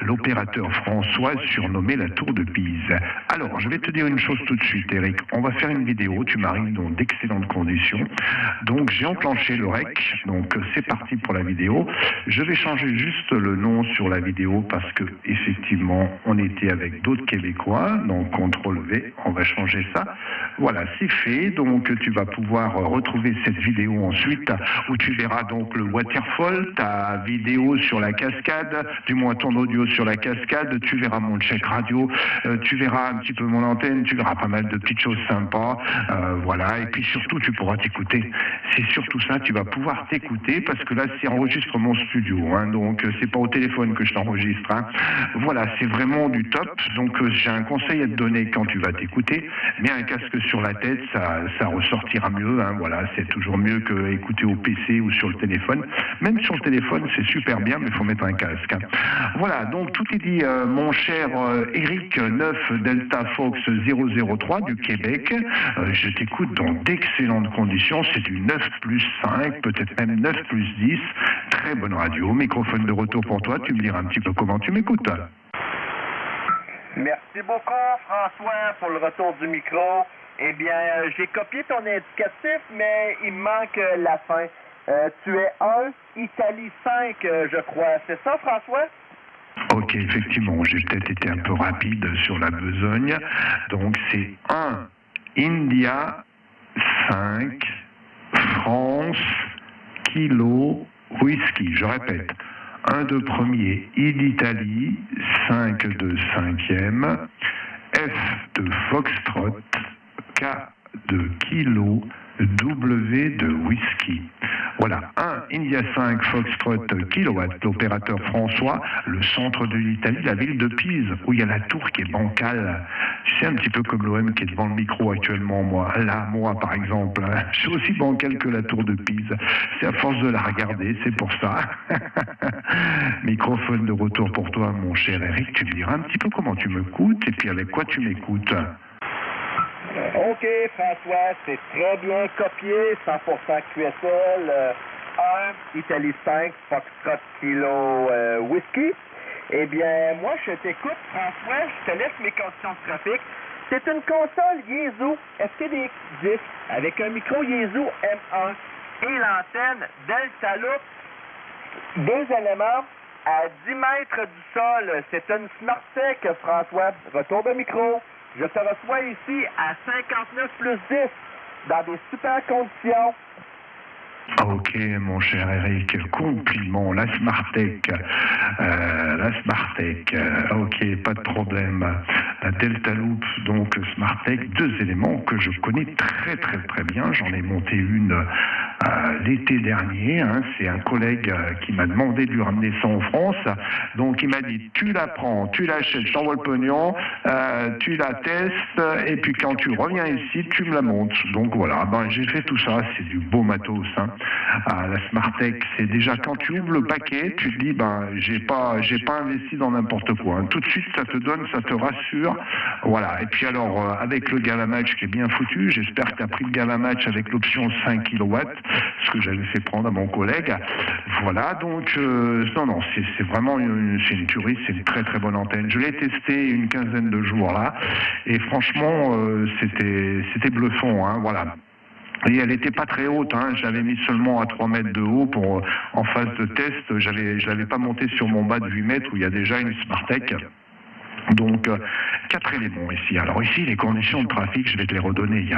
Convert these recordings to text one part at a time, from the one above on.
l'opérateur François surnommé la Tour de Pise. Alors, je vais te dire une chose tout de suite, Eric. On va faire une vidéo, tu m'arrives dans d'excellentes conditions. Donc, j'ai enclenché le REC, donc c'est parti pour la vidéo. Je vais changer juste le nom sur la vidéo parce que, effectivement, on était avec d'autres Québécois, donc CTRL V, on va changer ça. Voilà, c'est fait, donc tu vas pouvoir retrouver cette vidéo ensuite où tu verras donc le waterfall, ta vidéo sur la cascade, du moins ton audio sur la cascade, tu verras mon check radio, tu verras un petit peu mon antenne, tu verras pas mal de petites choses sympas, voilà, et puis surtout tu pourras t'écouter. C'est surtout ça, tu vas pouvoir t'écouter parce que là c'est enregistrement studio, hein, donc c'est pas au téléphone que je t'enregistre, hein. Voilà, c'est vraiment du top, donc j'ai un conseil à te donner quand tu vas t'écouter, mets un casque sur la tête, ça ressortira mieux, hein, voilà, c'est toujours mieux que écouter au PC ou sur le téléphone. Même sur le téléphone, c'est super bien, mais il faut mettre un casque. Voilà, donc tout est dit, mon cher Eric 9 Delta Fox 003 du Québec. Je t'écoute dans d'excellentes conditions, c'est du 9+5, peut-être même 9+10. Très bonne radio, microphone de retour pour toi, tu me diras un petit peu comment tu m'écoutes. Merci beaucoup, François, pour le retour du micro. Eh bien, j'ai copié ton indicatif, mais il me manque la fin. Tu es 1, Italie 5, je crois. C'est ça, François? Ok, effectivement, j'ai peut-être été un peu rapide sur la besogne. Donc, c'est 1, India 5, France, kilo, whisky. Je répète. 1 de premier, I d'Italie, 5 de cinquième, F de Foxtrot, K de kilo, W de whisky. Voilà, 1, India 5, Foxtrot, kilowatt, l'opérateur François, le centre de l'Italie, la ville de Pise, où il y a la tour qui est bancale. C'est un petit peu comme l'OM qui est devant le micro actuellement, moi. Là, moi, par exemple, hein, je suis aussi bancal que la tour de Pise. C'est à force de la regarder, c'est pour ça. Microphone de retour pour toi, mon cher Eric. Tu me diras un petit peu comment tu m'écoutes et puis avec quoi tu m'écoutes. OK, François, c'est très bien copié, 100% QSL, 1, Italie 5, Foxtrot, kilo, whisky. Eh bien, moi, je t'écoute, François, je te laisse mes conditions de trafic. C'est une console Yaesu STD10 avec un micro Yaesu M1 et l'antenne Delta Loop. 2 éléments à 10 mètres du sol. C'est une SmartTech, François. Retour de micro. Je te reçois ici à 59+10 dans des super conditions. Ok, mon cher Eric, compliment, la SmartTech, ok, pas de problème. La Delta Loop, donc SmartTech, 2 éléments que je connais très bien. J'en ai monté une l'été dernier, hein. C'est un collègue qui m'a demandé de lui ramener ça en France. Donc il m'a dit, tu la prends, tu l'achètes, je t'envoie le pognon, tu la testes, et puis quand tu reviens ici, tu me la montes. Donc voilà, ben, j'ai fait tout ça, c'est du beau matos, hein. La SmartTech, c'est déjà quand tu ouvres le paquet, tu te dis, ben, j'ai pas investi dans n'importe quoi, hein. Tout de suite, ça te donne, ça te rassure. Voilà. Et puis alors, avec le Galamatch qui est bien foutu, j'espère que tu as pris le Galamatch avec l'option 5 kW, ce que j'avais fait prendre à mon collègue. Voilà, donc, non, c'est vraiment une tuerie, c'est une très bonne antenne. Je l'ai testé une quinzaine de jours là, et franchement, c'était bluffant, hein, voilà. Et elle n'était pas très haute, hein. Je l'avais mis seulement à 3 mètres de haut pour, en phase de test. Je l'avais pas monté sur mon bas de 8 mètres où il y a déjà une SmartTech. Donc, 4 éléments ici. Alors ici, les conditions de trafic, je vais te les redonner.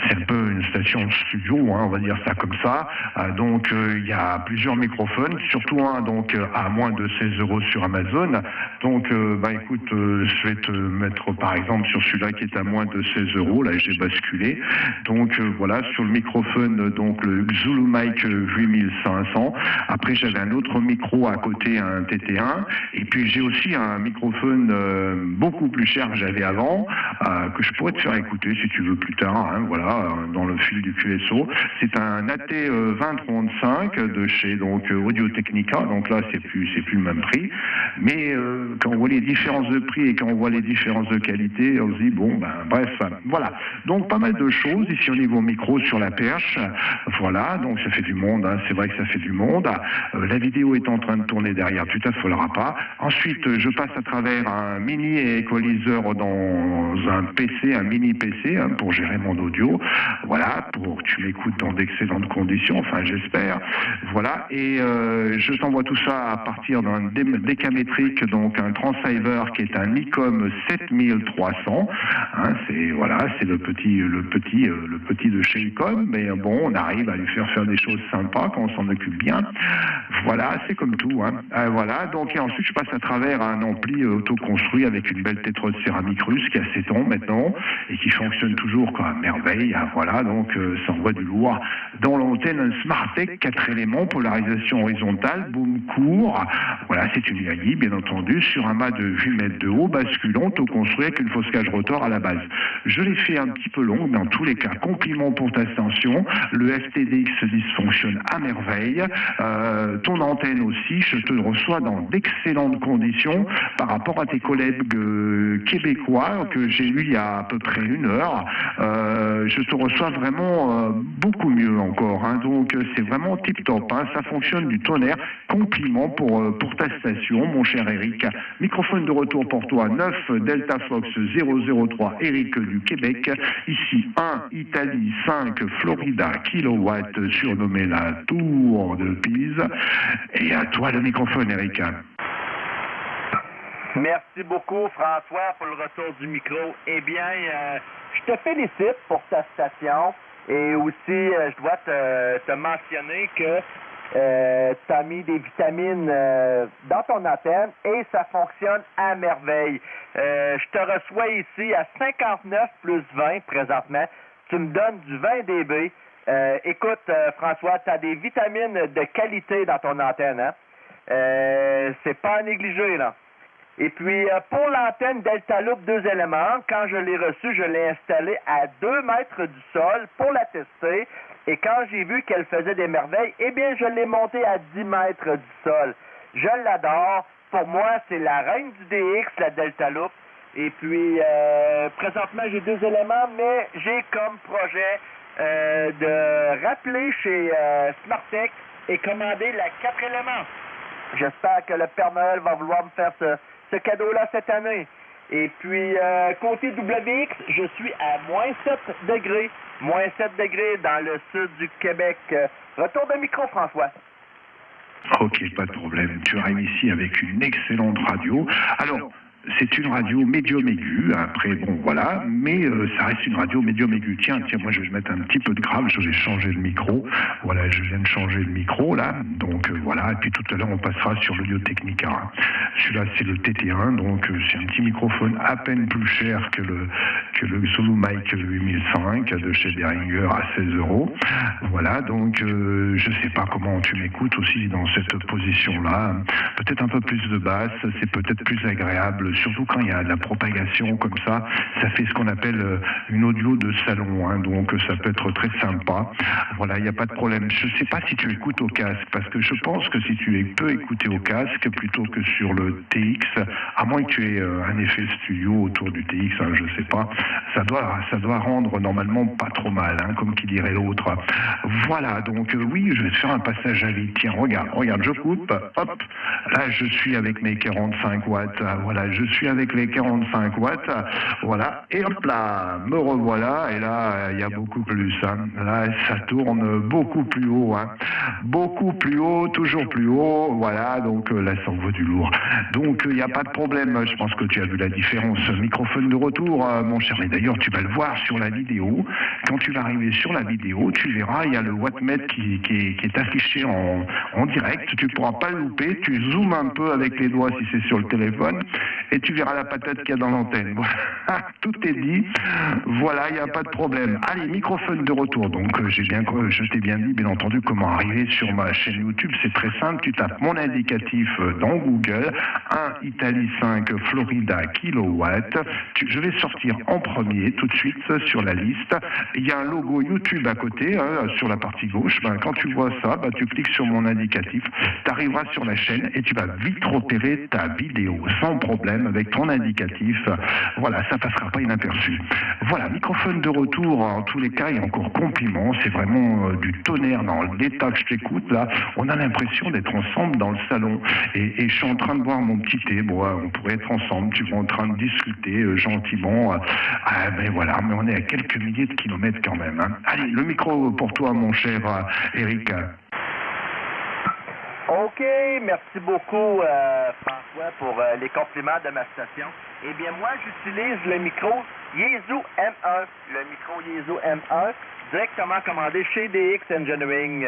C'est un peu une station studio, hein, on va dire ça comme ça. Donc, il y a plusieurs microphones, surtout un donc à moins de 16 € sur Amazon. Donc, écoute, je vais te mettre par exemple sur celui-là qui est à moins de 16 €. Là, j'ai basculé. Donc, voilà, sur le microphone, donc le Zulu Mic 8500. Après, j'avais un autre micro à côté, un TT1. Et puis, j'ai aussi un microphone beaucoup plus cher que j'avais avant, que je pourrais te faire écouter si tu veux plus tard, hein, voilà, dans le fil du QSO. C'est un AT 2035 de chez donc Audio-Technica, donc là c'est plus le même prix, mais quand on voit les différences de prix et quand on voit les différences de qualité, on se dit bon ben bref, voilà. Donc pas mal de choses ici au niveau micro sur la perche, voilà, donc ça fait du monde, hein, c'est vrai que ça fait du monde. La vidéo est en train de tourner derrière, tu t'affoleras pas. Ensuite, je passe à travers un mini équaliseur dans un PC, un mini PC, hein, pour gérer mon audio, voilà, pour que tu m'écoutes dans d'excellentes conditions, enfin j'espère, voilà, et je t'envoie tout ça à partir d'un décamétrique, donc un transceiver qui est un Nikon 7300, hein, c'est le petit de chez Nikon, mais bon, on arrive à lui faire des choses sympas quand on s'en occupe bien, voilà, c'est comme tout, hein. Voilà, donc et ensuite je passe à travers un ampli auto-construit avec une belle tétrode céramique russe qui a 7 ans maintenant et qui fonctionne toujours comme à merveille, hein, voilà, donc ça envoie du lourd. Dans l'antenne, un Smartech 4 éléments, polarisation horizontale, boom court, voilà, c'est une yaï bien entendu, sur un mât de 8 mètres de haut, basculant, auto-construit avec une fausse cage rotor à la base. Je l'ai fait un petit peu long, dans tous les cas, compliment pour ta ascension, le FTDX10 fonctionne à merveille, ton antenne aussi, je te reçois dans d'excellentes conditions par rapport à tes collègues québécois que j'ai eu il y a à peu près 1 heure. Je te reçois vraiment beaucoup mieux encore, hein, donc c'est vraiment tip top, hein, ça fonctionne du tonnerre. Compliment pour ta station, mon cher Eric. Microphone de retour pour toi, 9 Delta Fox 003 Eric du Québec, ici 1 Italie 5 Florida kilowatt, surnommé la Tour de Pise. Et à toi le microphone, Eric. Merci beaucoup, François, pour le retour du micro. Eh bien, je te félicite pour ta station et aussi, je dois te mentionner que tu as mis des vitamines dans ton antenne et ça fonctionne à merveille. Je te reçois ici à 59 plus 20 présentement. Tu me donnes du 20 dB. Écoute, François, tu as des vitamines de qualité dans ton antenne, hein? C'est pas à négliger, là. Et puis, pour l'antenne Delta Loop 2 éléments, quand je l'ai reçue, je l'ai installée à 2 mètres du sol pour la tester. Et quand j'ai vu qu'elle faisait des merveilles, eh bien, je l'ai montée à 10 mètres du sol. Je l'adore. Pour moi, c'est la reine du DX, la Delta Loop. Et puis, présentement, j'ai 2 éléments, mais j'ai comme projet de rappeler chez Smartech et commander la 4 éléments. J'espère que le Père Noël va vouloir me faire ce cadeau-là cette année. Et puis, côté WX, je suis à moins 7 degrés. Moins 7 degrés dans le sud du Québec. Retour de micro, François. Ok, pas de problème. Tu arrives ici avec une excellente radio. Alors, c'est une radio médium aiguë, après bon voilà, mais ça reste une radio médium aiguë. Tiens, moi je vais mettre un petit peu de grave, je vais changer le micro. Voilà, je viens de changer le micro là, donc voilà, et puis tout à l'heure on passera sur l'Audio-Technica. Celui-là c'est le TT1, donc c'est un petit microphone à peine plus cher que le Solo Mic 8005 de chez Behringer à 16 €. Voilà, donc je sais pas comment tu m'écoutes aussi dans cette position-là. Peut-être un peu plus de basse, c'est peut-être plus agréable. Surtout quand il y a de la propagation comme ça fait ce qu'on appelle une audio de salon, hein, donc ça peut être très sympa. Voilà, il n'y a pas de problème. Je ne sais pas si tu écoutes au casque, parce que je pense que si tu peux écouter au casque plutôt que sur le TX, à moins que tu aies un effet studio autour du TX, hein, je ne sais pas, ça doit rendre normalement pas trop mal, hein, comme qui dirait l'autre. Voilà, donc oui, je vais te faire un passage à vide. Tiens, regarde, je coupe, hop, là je suis avec mes 45 watts, voilà, je suis avec les 45 watts, voilà, et hop là, me revoilà, et là, il y a beaucoup plus, hein. Là, ça tourne beaucoup plus haut, hein. Beaucoup plus haut, toujours plus haut, voilà, donc là, ça envoie du lourd. Donc, il n'y a pas de problème, je pense que tu as vu la différence. Microphone de retour, mon cher, et d'ailleurs, tu vas le voir sur la vidéo. Quand tu vas arriver sur la vidéo, tu verras, il y a le wattmètre qui est affiché en direct, tu ne pourras pas le louper, tu zoomes un peu avec les doigts si c'est sur le téléphone, et tu tu verras la patate qu'il y a dans l'antenne. Voilà, tout est dit. Voilà, il n'y a pas de problème. Allez, microphone de retour. Donc, je t'ai bien dit, bien entendu, comment arriver sur ma chaîne YouTube. C'est très simple. Tu tapes mon indicatif dans Google, 1 Italie 5 Florida kilowatt. Je vais sortir en premier tout de suite sur la liste. Il y a un logo YouTube à côté, sur la partie gauche. Quand tu vois ça, tu cliques sur mon indicatif, tu arriveras sur la chaîne et tu vas vite repérer ta vidéo sans problème avec ton indicatif. Voilà, ça passera pas inaperçu. Voilà, microphone de retour, en tous les cas, et encore compliment, c'est vraiment du tonnerre dans l'état que je t'écoute, là, on a l'impression d'être ensemble dans le salon, et je suis en train de boire mon petit thé, on pourrait être ensemble, tu es en train de discuter gentiment, ben voilà, mais on est à quelques milliers de kilomètres quand même. Hein. Allez, le micro pour toi, mon cher Eric. OK, merci beaucoup François pour les compliments de ma station. Eh bien moi j'utilise le micro Yaesu M1, le micro Yaesu M1 directement commandé chez DX Engineering.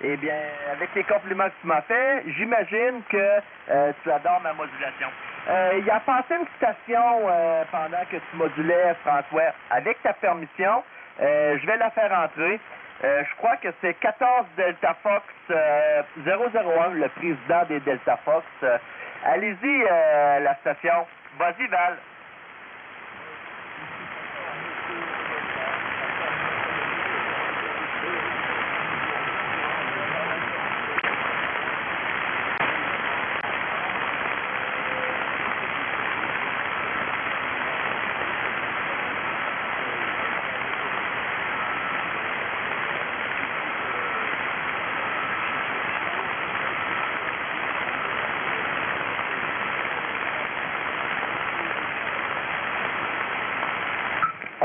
Eh bien avec les compliments que tu m'as fait, j'imagine que tu adores ma modulation. Il y a passé une station pendant que tu modulais François. Avec ta permission, je vais la faire entrer. Je crois que c'est 14 Delta Fox 001, le président des Delta Fox. Allez-y, la station. Vas-y, Val.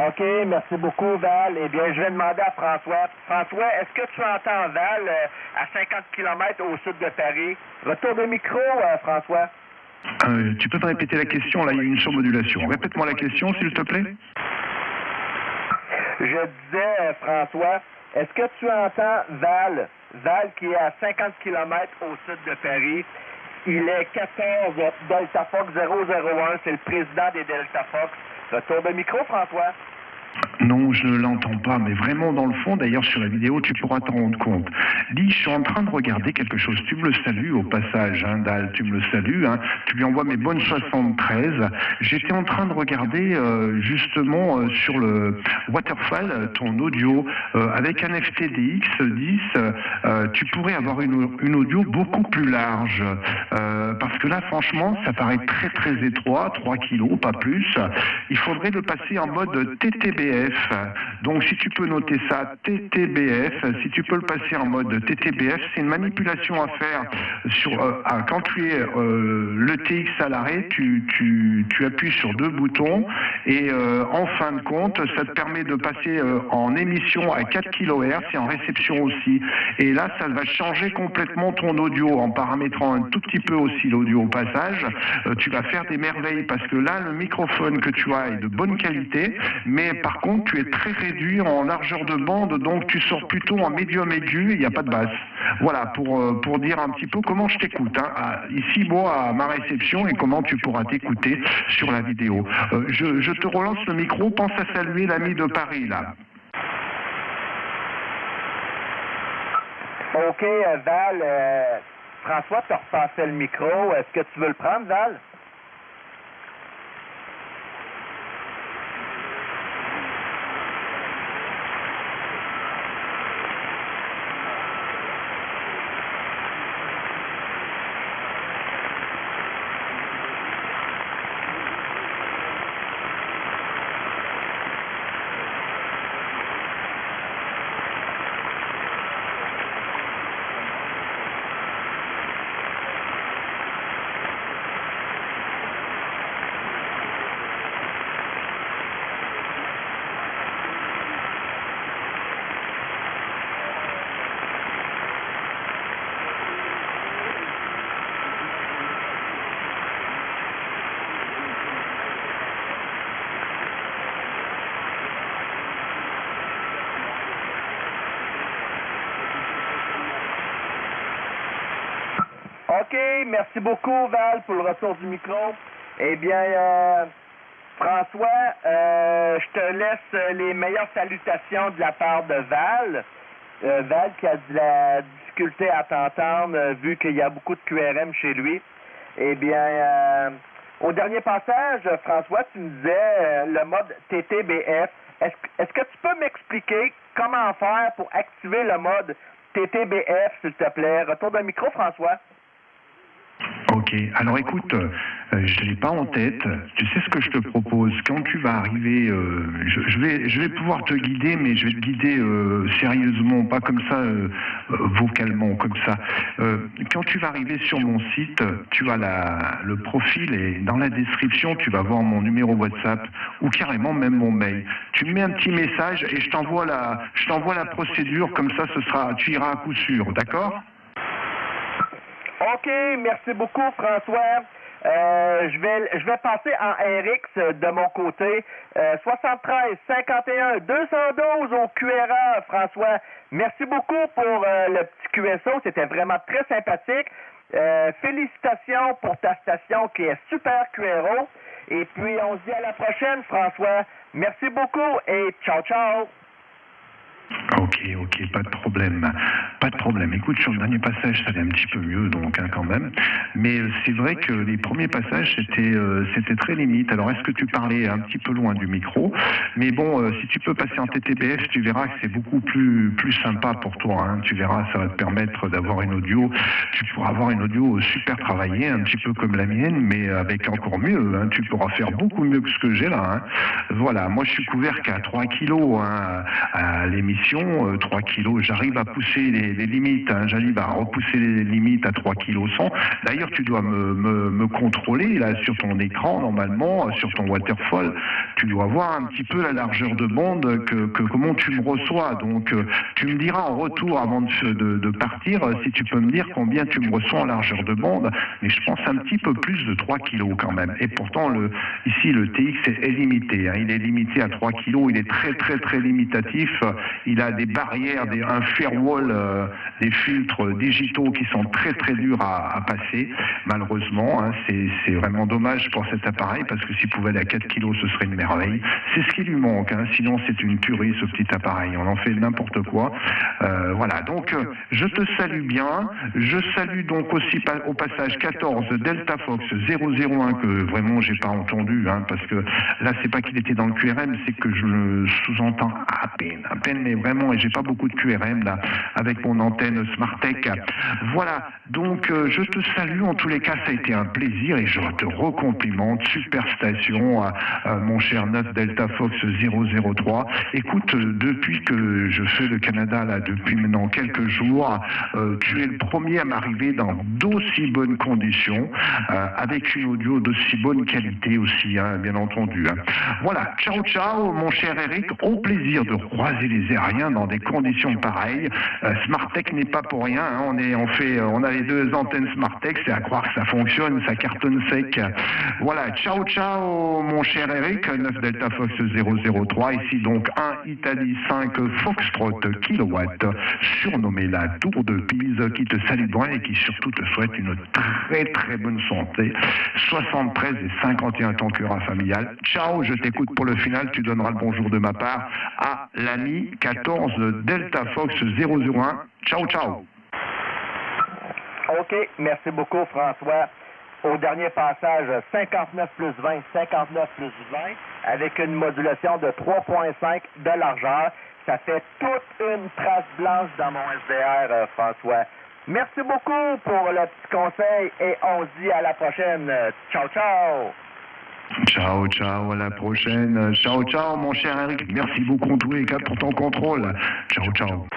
OK, merci beaucoup, Val. Eh bien, je vais demander à François. François, est-ce que tu entends Val à 50 km au sud de Paris? Retour de micro, François. Tu peux me répéter la question? Là, il y a une surmodulation. Répète-moi la question, s'il te plaît. Je disais, François, est-ce que tu entends Val? Val qui est à 50 km au sud de Paris. Il est 14 Delta Fox 001. C'est le président des Delta Fox. Retour de micro, François. Non, je ne l'entends pas, mais vraiment dans le fond, d'ailleurs sur la vidéo, tu pourras t'en rendre compte. Dis, je suis en train de regarder quelque chose. Tu me le salues au passage, hein, Dal, tu me le salues. Hein, tu lui envoies mes bonnes 73. J'étais en train de regarder justement sur le Waterfall, ton audio, avec un FTDX10, tu pourrais avoir une audio beaucoup plus large. Parce que là, franchement, ça paraît très très étroit, 3 kilos, pas plus. Il faudrait le passer en mode TTBF. Donc si tu peux noter ça, TTBF, si tu peux le passer en mode TTBF, c'est une manipulation à faire sur quand tu es le TX à l'arrêt, tu appuies sur 2 boutons et en fin de compte, ça te permet de passer en émission à 4 kHz et en réception aussi. Et là, ça va changer complètement ton audio en paramétrant un tout petit peu aussi l'audio au passage. Tu vas faire des merveilles parce que là, le microphone que tu as est de bonne qualité, mais par contre, tu es très réduit en largeur de bande, donc tu sors plutôt en médium aigu, il n'y a pas de basse. Voilà, pour dire un petit peu comment je t'écoute, hein, ici, moi, à ma réception, et comment tu pourras t'écouter sur la vidéo. Je te relance le micro, pense à saluer l'ami de Paris, là. OK, Val, François t'a repassé le micro. Est-ce que tu veux le prendre, Val? OK, merci beaucoup, Val, pour le retour du micro. Eh bien, François, je te laisse les meilleures salutations de la part de Val. Val qui a de la difficulté à t'entendre vu qu'il y a beaucoup de QRM chez lui. Eh bien, au dernier passage, François, tu me disais le mode TTBF. Est-ce que tu peux m'expliquer comment faire pour activer le mode TTBF, s'il te plaît? Retour d'un micro, François. Ok, alors écoute, je ne l'ai pas en tête. Tu sais ce que je te propose? Quand tu vas arriver, je vais pouvoir te guider, mais je vais te guider sérieusement, pas comme ça, vocalement, comme ça. Quand tu vas arriver sur mon site, tu as le profil et dans la description, tu vas voir mon numéro WhatsApp ou carrément même mon mail. Tu me mets un petit message et je t'envoie la procédure, comme ça, tu iras à coup sûr, d'accord? OK, merci beaucoup, François. Je vais passer en RX de mon côté. 73 51 212 au QRA, François. Merci beaucoup pour le petit QSO. C'était vraiment très sympathique. Félicitations pour ta station qui est super QRO. Et puis, on se dit à la prochaine, François. Merci beaucoup et ciao, ciao. Ok, pas de problème. Pas de problème. Écoute, sur le dernier passage, ça allait un petit peu mieux, donc, quand même. Mais c'est vrai que les premiers passages, c'était très limite. Alors, est-ce que tu parlais un petit peu loin du micro? Mais bon, si tu peux passer en TTBF, tu verras que c'est beaucoup plus sympa pour toi. Hein. Tu verras, ça va te permettre d'avoir une audio. Tu pourras avoir une audio super travaillée, un petit peu comme la mienne, mais avec encore mieux. Hein. Tu pourras faire beaucoup mieux que ce que j'ai là. Hein. Voilà, moi, je suis couvert qu'à 3 kilos hein, à l'émission. 3 kilos, j'arrive à pousser les limites, hein, j'arrive à repousser les limites à 3 kilos 100. D'ailleurs, tu dois me contrôler là sur ton écran, normalement, sur ton waterfall, tu dois voir un petit peu la largeur de bande, comment tu me reçois. Donc, tu me diras en retour, avant de partir, si tu peux me dire combien tu me reçois en largeur de bande, mais je pense un petit peu plus de 3 kilos quand même. Et pourtant, ici, le TX est limité, hein, il est limité à 3 kilos, il est très limitatif. Il a des barrières, un firewall, des filtres digitaux qui sont très durs à passer, malheureusement. Hein, c'est vraiment dommage pour cet appareil, parce que s'il pouvait aller à 4 kilos, ce serait une merveille. C'est ce qui lui manque, hein, sinon c'est une tuerie ce petit appareil, on en fait n'importe quoi. Voilà, donc je te salue bien, je salue donc aussi au passage 14 Delta Fox 001 que vraiment j'ai pas entendu, hein, parce que là c'est pas qu'il était dans le QRM, c'est que je le sous-entends à peine, mais vraiment, et j'ai pas beaucoup de QRM là, avec mon antenne Smartech. Voilà, donc je te salue, en tous les cas, ça a été un plaisir, et je te recomplimente, super station, mon cher 9 Delta Fox 003. Écoute, depuis que je fais le Canada, là, depuis maintenant quelques jours, tu es le premier à m'arriver dans d'aussi bonnes conditions, avec une audio d'aussi bonne qualité aussi, hein, bien entendu. Hein. Voilà, ciao, mon cher Eric, au plaisir de croiser les aériens dans des conditions pareilles. Smartech n'est pas pour rien, hein. On a les deux antennes Smartech, c'est à croire que ça fonctionne, ça cartonne sec. Voilà, ciao, mon cher Eric, 9 Delta Fox 003, ici donc 1 Italie 5 Foxtrot kilowatt, surnommé la Tour de Pise, qui te salue loin et qui surtout te souhaite une très bonne santé. 73 et 51 ton cœur familial. Ciao, je t'écoute pour le final, tu donneras le bonjour de ma part à l'ami 14 Delta Fox 001. Ciao. OK, merci beaucoup, François. Au dernier passage, 59 plus 20, avec une modulation de 3,5 de largeur. Ça fait toute une trace blanche dans mon SDR, François. Merci beaucoup pour le petit conseil et on se dit à la prochaine. Ciao. Ciao, à la prochaine. Ciao, mon cher Eric. Merci beaucoup en tous les cas pour ton contrôle. Ciao.